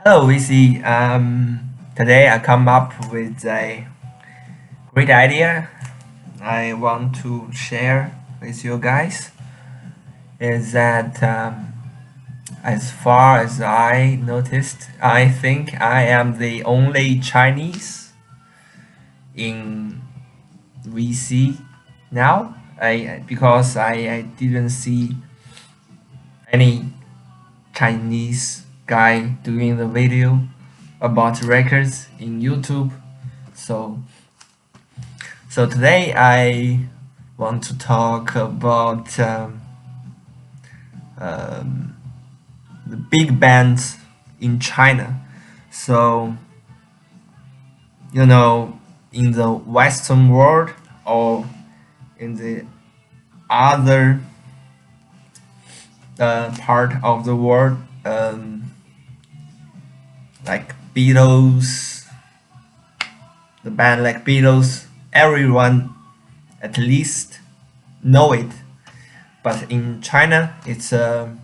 Hello, VC. Today I come up with a great idea I want to share with you guys. Is that as far as I noticed, I think I am the only Chinese in VC now. Because I didn't see any Chinese guy doing the video about records in YouTube. So so today I want to talk about um, the big bands in China. So in the Western world or in the other part of the world, like Beatles, the band like Beatles, everyone at least know it. But in China, it's a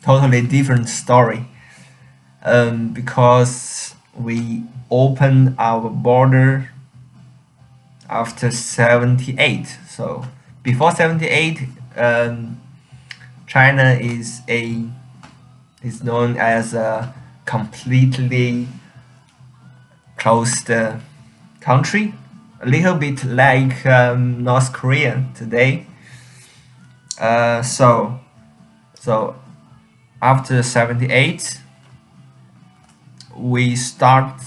totally different story. Because we opened our border after 78. So before 78, China is known as a completely closed country, a little bit like North Korea today. So after 78, we start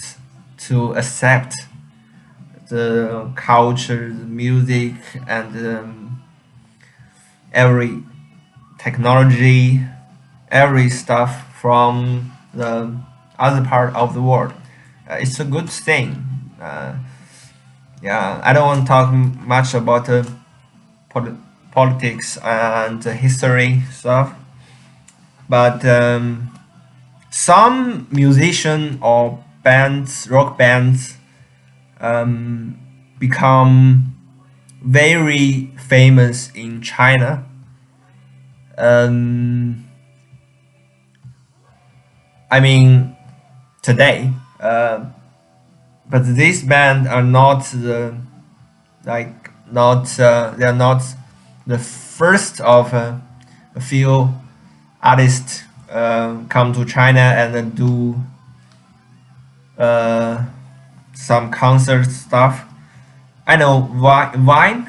to accept the culture, the music, and every technology, every stuff from the other part of the world. It's a good thing. Yeah, I don't want to talk much about politics and history stuff, but some musician or bands, rock bands, become very famous in China. I mean, today, but these bands are not they are not the first of a few artists come to China and do some concert stuff. I know Vine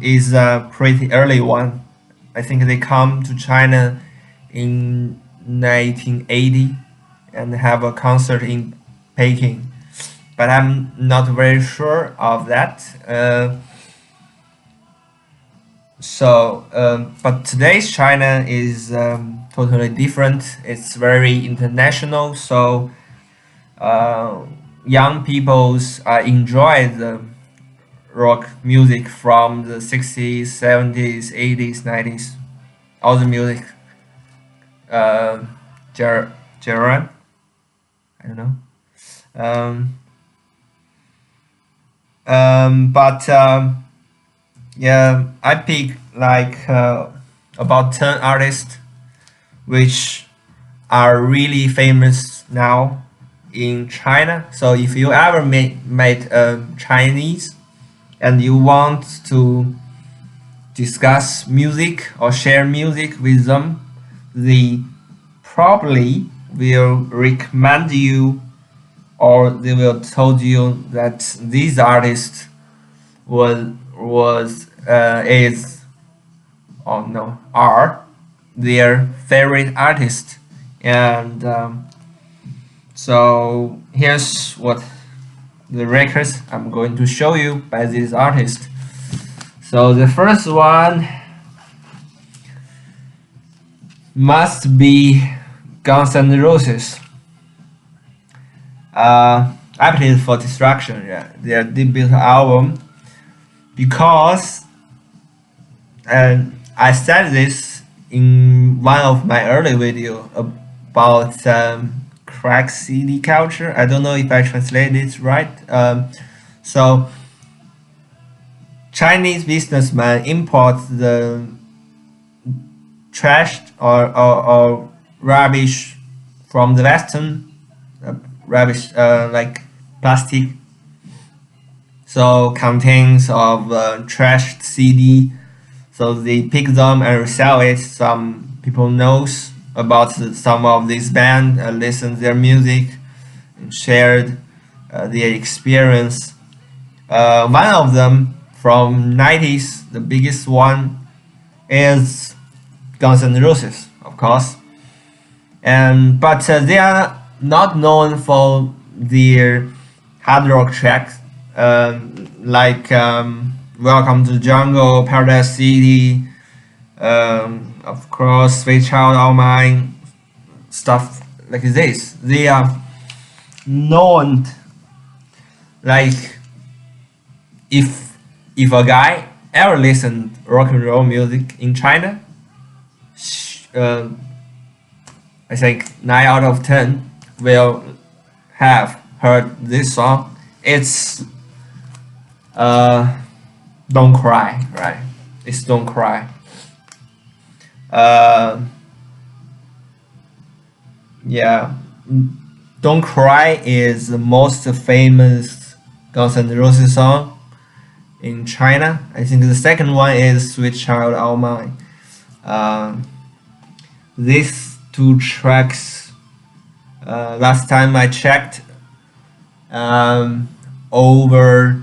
is a pretty early one. I think they come to China in 1980 and have a concert in Peking, but I'm not very sure of that. But today's China is totally different. It's very international. So young peoples enjoy the rock music from the 60s, 70s, 80s, 90s. All the music. Geran, I don't know. Um, but Yeah, I pick like about 10 artists which are really famous now in China. So if you ever met Chinese and you want to discuss music or share music with them, they probably will recommend you or they will told you that these artists was is or no are their favorite artist. And so here's what the records I'm going to show you by this artist. So the first one must be Guns N' Roses. Appetite for Destruction, yeah, their debut album. Because I said this in one of my early video about crack CD culture. I don't know if I translated it right. So Chinese businessmen import the trash or rubbish from the Western rubbish, like plastic. So contains of trashed CD. So they pick them and resell it. Some people knows about some of this band, listen their music, and shared their experience. One of them from 90s, the biggest one is Guns N' Roses, of course. And but they are not known for their hard rock tracks, like Welcome to the Jungle, Paradise City, of course, Sweet Child O' Mine, stuff like this. They are known, like, if a guy ever listened rock and roll music in China, I think 9 out of 10 will have heard this song. It's Don't Cry, right? It's Don't Cry. Yeah, Don't Cry is the most famous Guns N' Roses song in China. I think the second one is Sweet Child O' Mine. These two tracks, last time I checked, over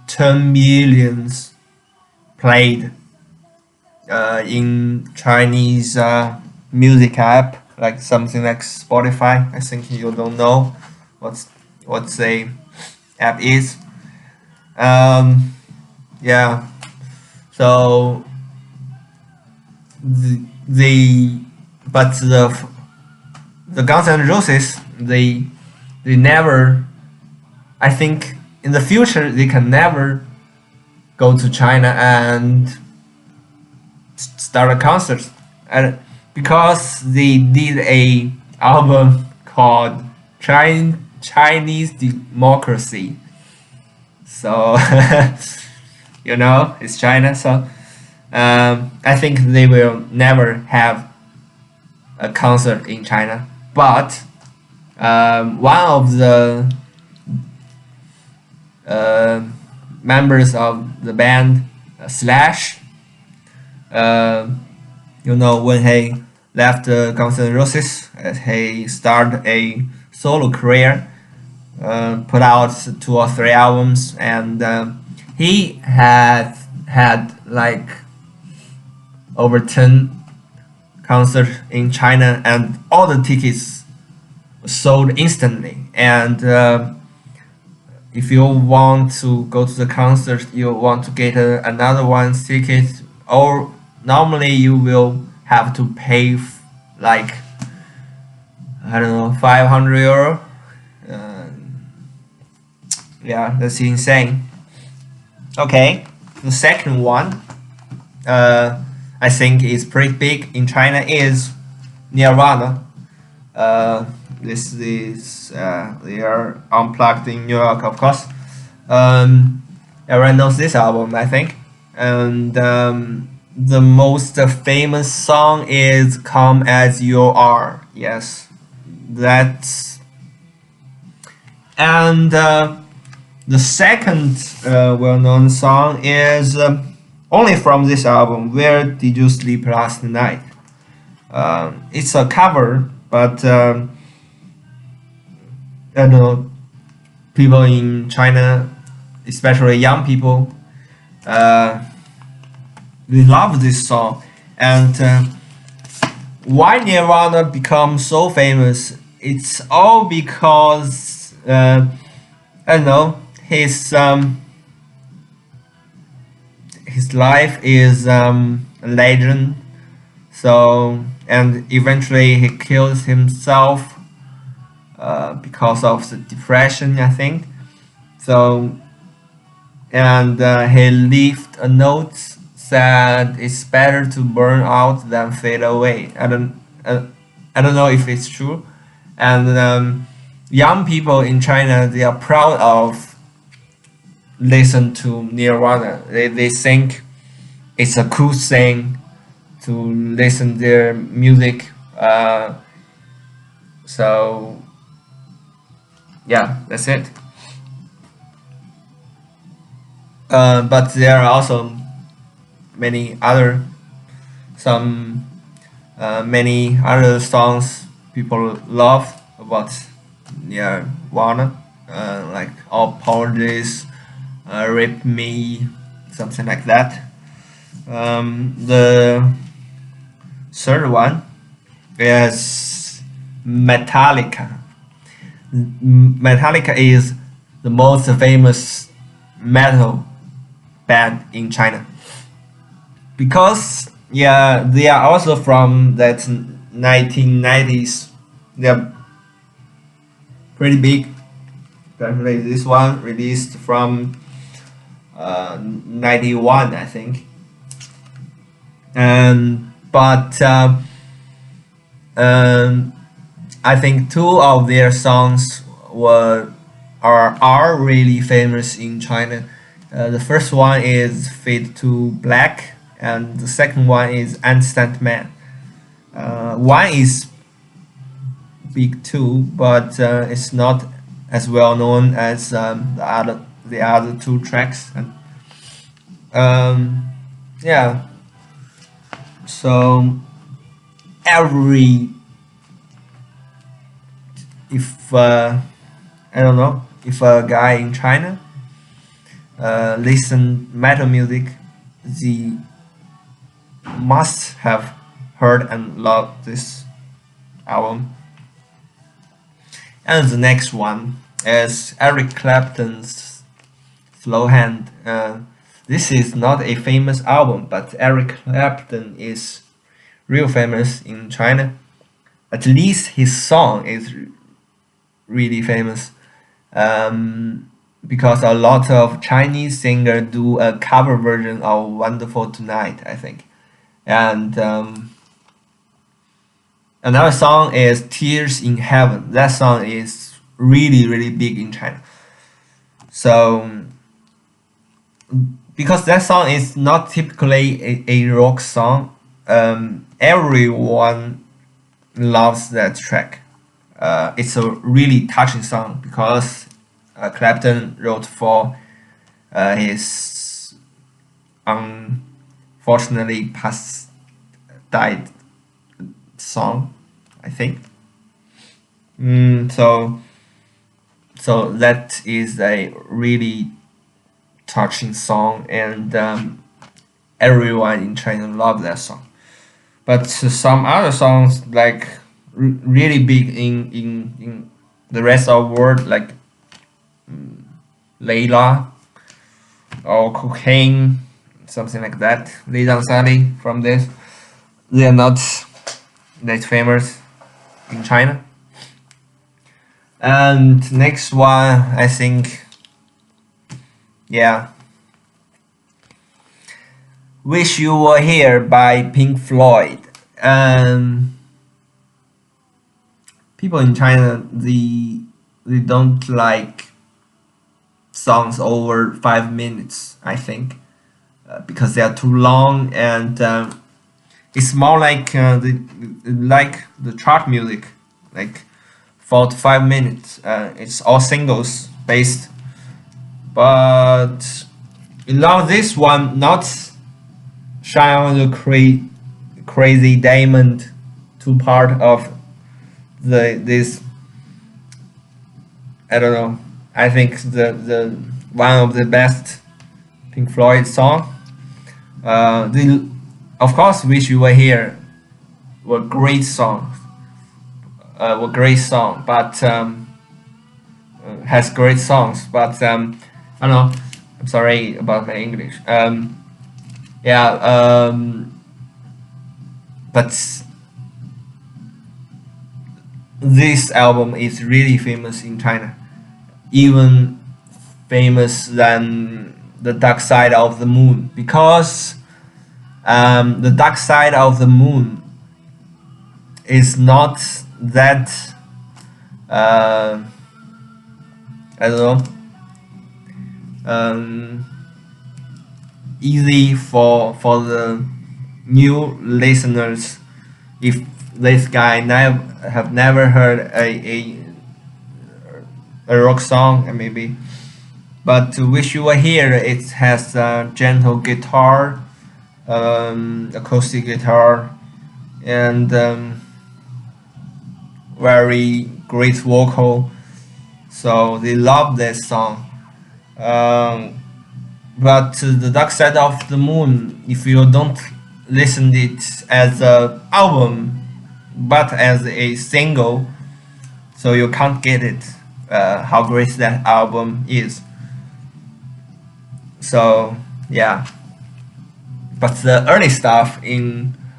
10 millions played in Chinese music app, like something like Spotify. I think you don't know what the app is. Yeah, so the Guns N' Roses, they never, I think in the future they can never go to China and start a concert, and because they did a album called Chinese Democracy. So it's China. So I think they will never have a concert in China. But one of the members of the band, Slash, when he left Guns N' Roses, he started a solo career, put out 2 or 3 albums, and he had like over 10 concerts in China, and all the tickets sold instantly. And if you want to go to the concert, you want to get another one's ticket, or normally you will have to pay like, I don't know, 500 euro. Yeah, that's insane. Okay, the second one, I think is pretty big in China, is Nirvana. This is they are unplugged in New York, of course. Everyone knows this album, I think. And the most famous song is "Come As You Are." Yes, that's. And the second well-known song is only from this album, "Where Did You Sleep Last Night?" It's a cover, but I don't know, people in China, especially young people, they love this song. And why Nirvana become so famous? It's all because I don't know, his life is a legend. So, and eventually he kills himself because of the depression, I think. So, and he left a note that it's better to burn out than fade away. I don't know if it's true. And young people in China, they are proud of listen to Nirvana. They think it's a cool thing to listen their music So yeah, that's it. But there are also many other some many other songs people love about Nirvana, like Apologies, Rip Me, something like that. The third one is Metallica. Metallica is the most famous metal band in China because they are also from that 1990s. They're pretty big. Especially this one released from 91, I think. And but um, I think two of their songs are really famous in China. The first one is Fade to Black, and the second one is Understand Man. One is big too, but it's not as well known as the other two tracks. And yeah, so every if I don't know if a guy in China listen metal music, they must have heard and loved this album. And the next one is Eric Clapton's Slow Hand. This is not a famous album, but Eric Clapton is real famous in China. At least his song is really famous, because a lot of Chinese singers do a cover version of Wonderful Tonight, I think. And another song is Tears in Heaven. That song is really, really big in China. So, because that song is not typically a rock song, everyone loves that track. It's a really touching song because Clapton wrote for his unfortunately died song, I think. So that is a really touching song, and everyone in China loves that song. But some other songs like really big in the rest of the world, like Layla or Cocaine, something like that. Lee Sally from this. They are not that famous in China. And next one, I think, Wish You Were Here by Pink Floyd. People in China, they don't like songs over 5 minutes, I think, because they are too long, and it's more like the chart music, like 4 to 5 minutes. It's all singles based, but now this one not shine on the crazy diamond two part of this. I don't know. I think the one of the best Pink Floyd song. Of course, Wish You Were Here were great songs. But has great songs. But I don't know. I'm sorry about my English. But this album is really famous in China, even famous than the Dark Side of the Moon, because the Dark Side of the Moon is not that I don't know, easy for the new listeners if this guy have never heard a rock song, maybe. But Wish You Were Here, it has a gentle guitar, acoustic guitar, and very great vocal. So they love this song. Um, but The Dark Side of the Moon, if you don't listen it as a album, but as a single, so you can't get it. How great that album is. So yeah, but the early stuff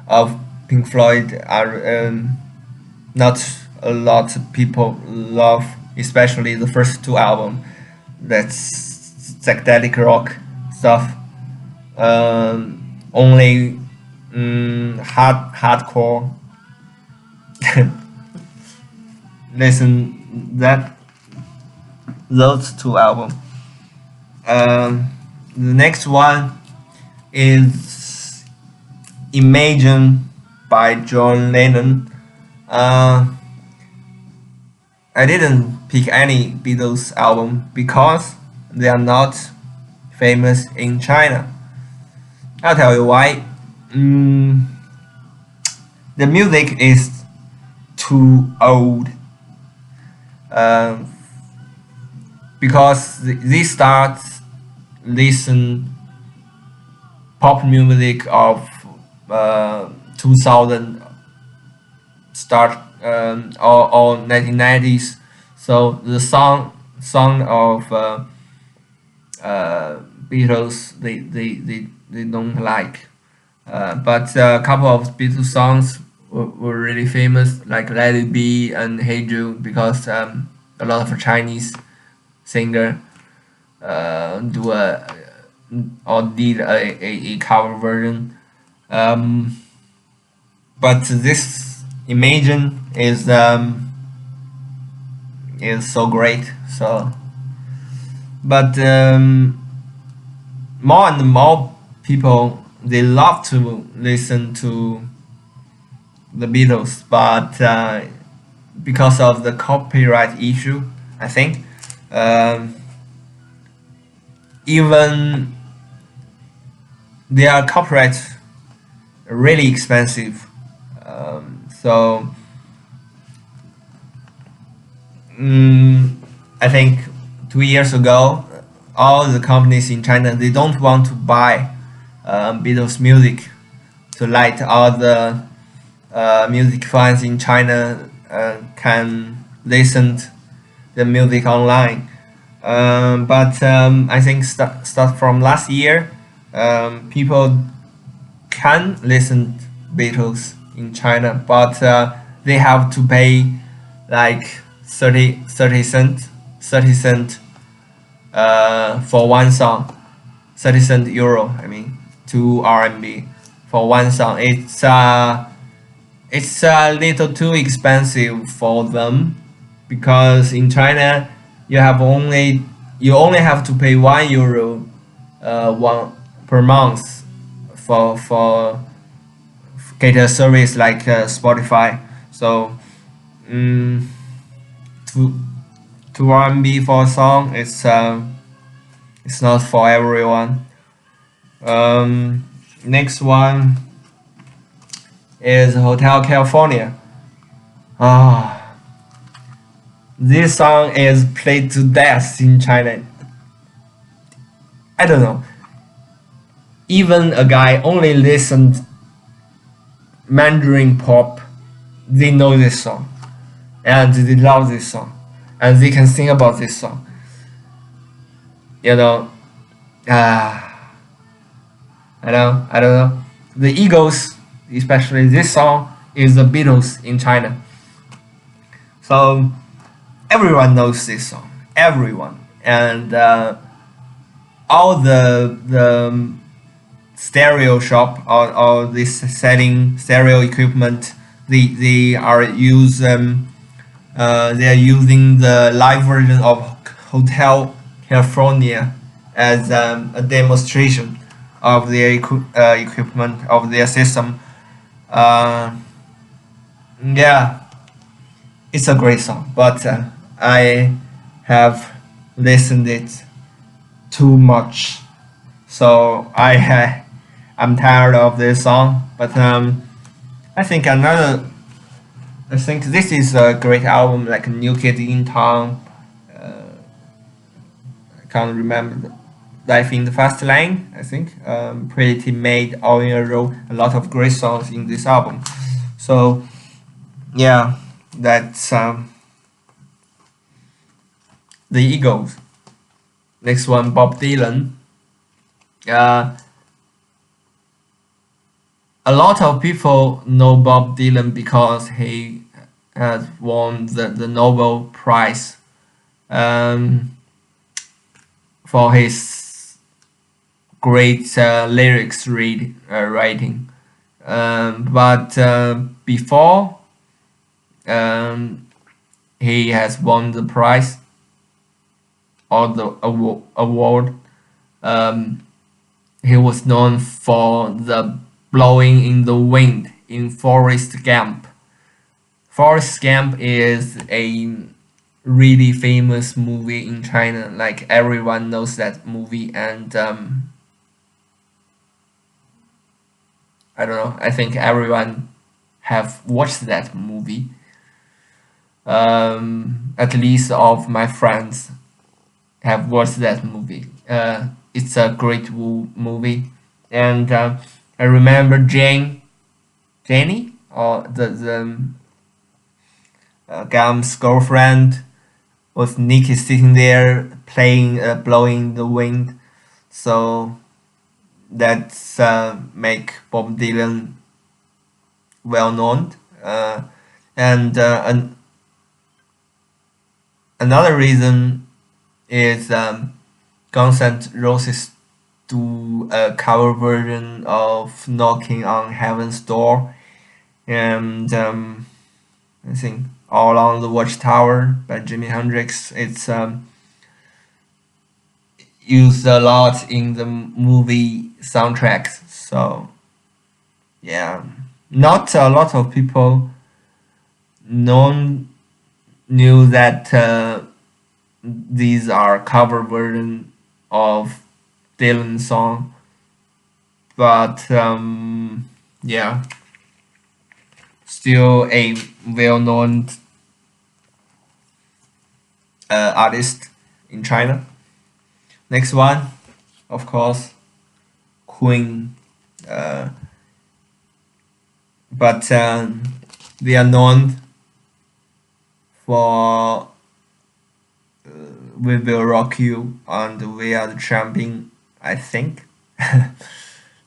of Pink Floyd are not a lot of people love, especially the first two albums. That's psychedelic rock stuff. Only hardcore listen that those two albums. The next one is Imagine by John Lennon. I didn't pick any Beatles album because they are not famous in China. I'll tell you why. The music is too old. Because they start listen pop music of 2000 start or 1990s, so the song of Beatles they don't like, but a couple of Beatles songs were really famous, like Let It Be and Hey Jude, because a lot of Chinese singer do or did a cover version. But this Imagine is so great. So, but more and more people, they love to listen to the Beatles, but because of the copyright issue, I think. Even their copyright really expensive, so I think 2 years ago, all the companies in China, they don't want to buy Beatles music to let all the music fans in China can listen to the music online. But I think start from last year, people can listen to Beatles in China, but they have to pay like 30 cent for one song, 30 cent euro. I mean, 2 RMB for one song. It's a little too expensive for them, because in China you only have to pay €1 one per month for get a service like Spotify. So two RMB for a song, it's not for everyone. Next one is Hotel California. This song is played to death in China. I don't know. Even a guy only listened Mandarin pop, they know this song, and they love this song, and they can sing about this song. You know, I don't know. The Eagles, especially this song, is the Beatles in China. So everyone knows this song. Everyone, and all the stereo shop or this setting stereo equipment, they are using the live version of Hotel California as a demonstration of their equipment, of their system. Yeah, it's a great song, but I have listened it too much, so I'm tired of this song. But I think another I think this is a great album, like New Kid in Town. I can't remember. Life in the Fast Lane, I think. Pretty Made, All in a Row. A lot of great songs in this album. So yeah, that's the Eagles. Next one, Bob Dylan. Uh, a lot of people know Bob Dylan because he has won the Nobel Prize for his great writing. But before um, he has won the prize or the award, um, he was known for the blowing in the wind in Forrest Gump. Forrest Gump is a really famous movie in China. Like everyone knows that movie, and I don't know. I think everyone have watched that movie. At least of my friends have watched that movie. It's a great movie, and I remember Jenny, or the Gum's girlfriend, was Nikki sitting there playing, blowing the wind. So that's make Bob Dylan well known. And another reason is Guns N' Roses do a cover version of Knocking on Heaven's Door, and I think All Along the Watchtower by Jimi Hendrix. It's used a lot in the movie soundtracks. So yeah, not a lot of people known knew that these are cover version of Dylan song, but yeah, still a well-known artist in China. Next one, of course, Queen, uh, but they are known for We Will Rock You and We Are the Champion, I think.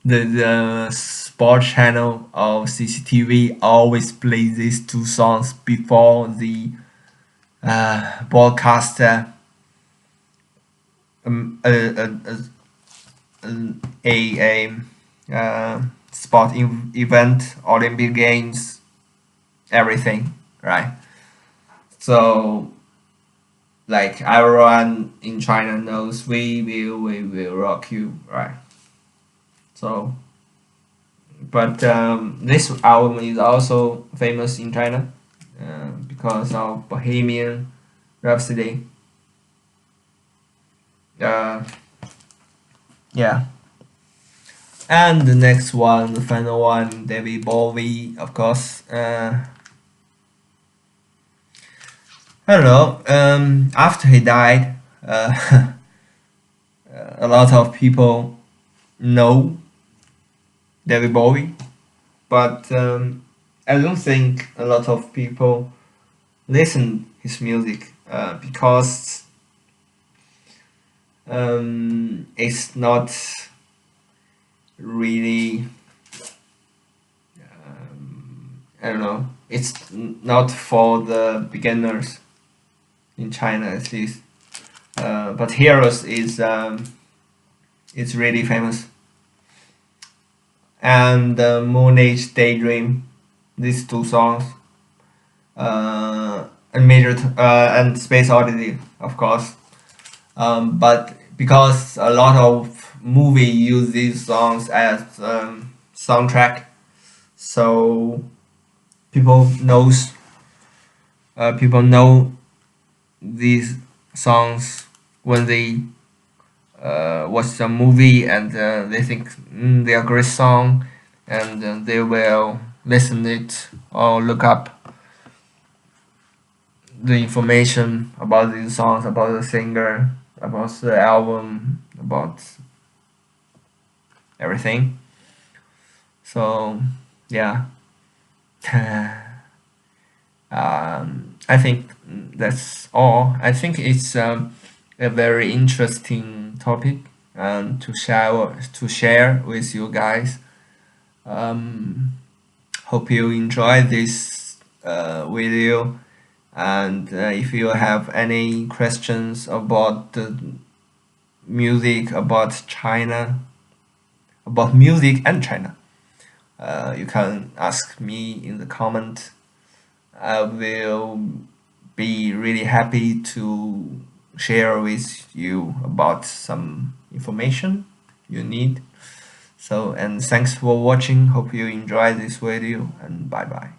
The sport channel of CCTV always plays these two songs before the broadcast um, a, sport event, Olympic Games, everything, right? So like everyone in China knows we will rock you, right? So, but this album is also famous in China because of Bohemian Rhapsody. Uh, yeah. And the next one, the final one, David Bowie, of course. I don't know. After he died, a lot of people know David Bowie, but I don't think a lot of people listen his music because it's not really. I don't know. It's not for the beginners in China, at least. But Heroes is really famous, and Moon Age Daydream, these two songs, and and Space Oddity, of course. But because a lot of movie use these songs as soundtrack, so people knows people know these songs when they watch some movie, and they think they are great song, and they will listen it or look up the information about these songs, about the singer, about the album, about everything. So yeah, I think that's all. I think it's a very interesting topic to share with you guys. Um, Hope you enjoy this video, and if you have any questions about the music, about China, about music and China, you can ask me in the comment. I will be really happy to share with you about some information you need. So, and thanks for watching. Hope you enjoy this video, and bye bye.